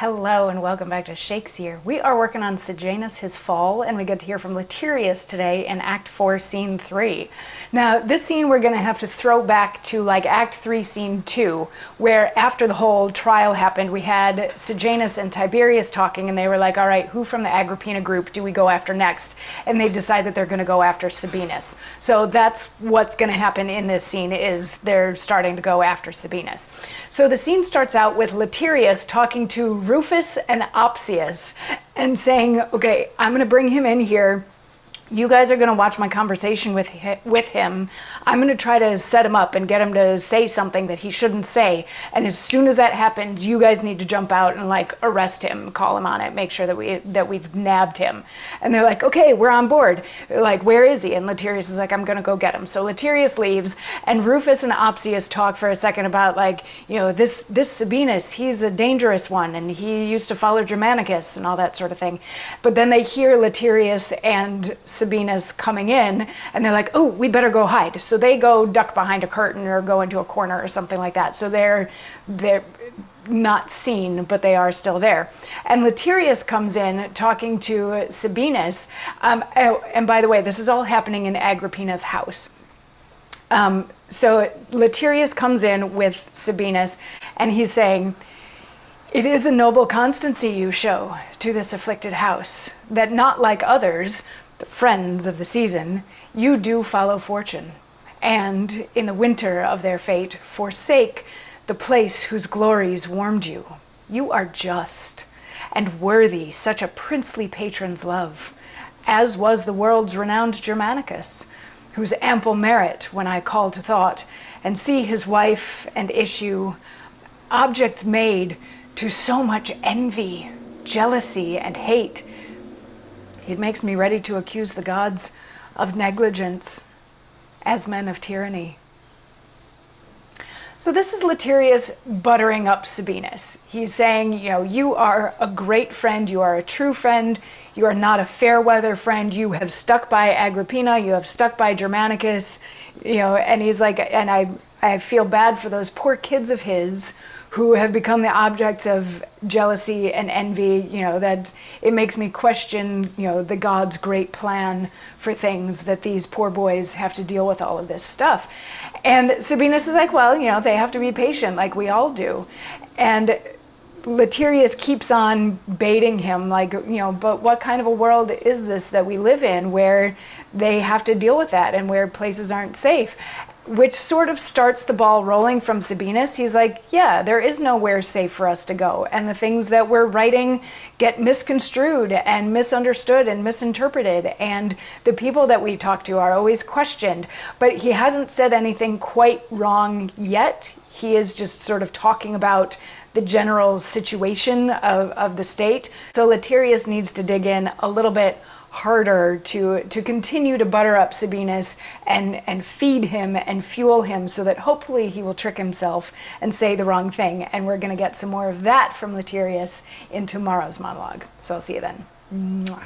Hello and welcome back to Shakesyear. We are working on Sejanus, his fall, and we get to hear from Latiarus today in Act 4, Scene 3. Now, this scene we're going to have to throw back to like Act 3, Scene 2, where after the whole trial happened, we had Sejanus and Tiberius talking, and they were like, all right, who from the Agrippina group do we go after next? And they decide that they're going to go after Sabinus. So that's what's going to happen in this scene, is they're starting to go after Sabinus. So the scene starts out with Latiarus talking to Rufus and Opsius and saying, okay, I'm going to bring him in here. You guys are going to watch my conversation with him. I'm going to try to set him up and get him to say something that he shouldn't say. And as soon as that happens, you guys need to jump out and like arrest him, call him on it, make sure that we've nabbed him. And they're like, okay, we're on board. Like, where is he? And Latiarus is like, I'm going to go get him. So Latiarus leaves, and Rufus and Opsius talk for a second about like, you know, this Sabinus, he's a dangerous one, and he used to follow Germanicus and all that sort of thing. But then they hear Latiarus and Sabinus coming in, and they're like, oh, we better go hide. So they go duck behind a curtain or go into a corner or something like that. So they're not seen, but they are still there. And Latiarus comes in talking to Sabinus. And by the way, this is all happening in Agrippina's house. So Latiarus comes in with Sabinus, and he's saying, it is a noble constancy you show to this afflicted house, that not like others, the friends of the season, you do follow fortune, and in the winter of their fate forsake the place whose glories warmed you. You are just, and worthy such a princely patron's love, as was the world's renowned Germanicus, whose ample merit, when I call to thought, and see his wife and issue, objects made to so much envy, jealousy, and hate, it makes me ready to accuse the gods of negligence as men of tyranny. So this is Latiarus buttering up Sabinus. He's saying, you know, you are a great friend, you are a true friend, you are not a fair weather friend, you have stuck by Agrippina, you have stuck by Germanicus, you know, and he's like, and I feel bad for those poor kids of his who have become the objects of jealousy and envy, you know, that it makes me question, you know, the God's great plan for things, that these poor boys have to deal with all of this stuff. And Sabinus is like, well, you know, they have to be patient like we all do. And Latiarus keeps on baiting him, like, you know, but what kind of a world is this that we live in where they have to deal with that and where places aren't safe? Which sort of starts the ball rolling from Sabinus. He's like, yeah, there is nowhere safe for us to go. And the things that we're writing get misconstrued and misunderstood and misinterpreted. And the people that we talk to are always questioned. But he hasn't said anything quite wrong yet. He is just sort of talking about the general situation of the state. So Latiarus needs to dig in a little bit harder to continue to butter up Sabinus and feed him and fuel him so that hopefully he will trick himself and say the wrong thing. And we're going to get some more of that from Latiarus in tomorrow's monologue. So I'll see you then. Mwah.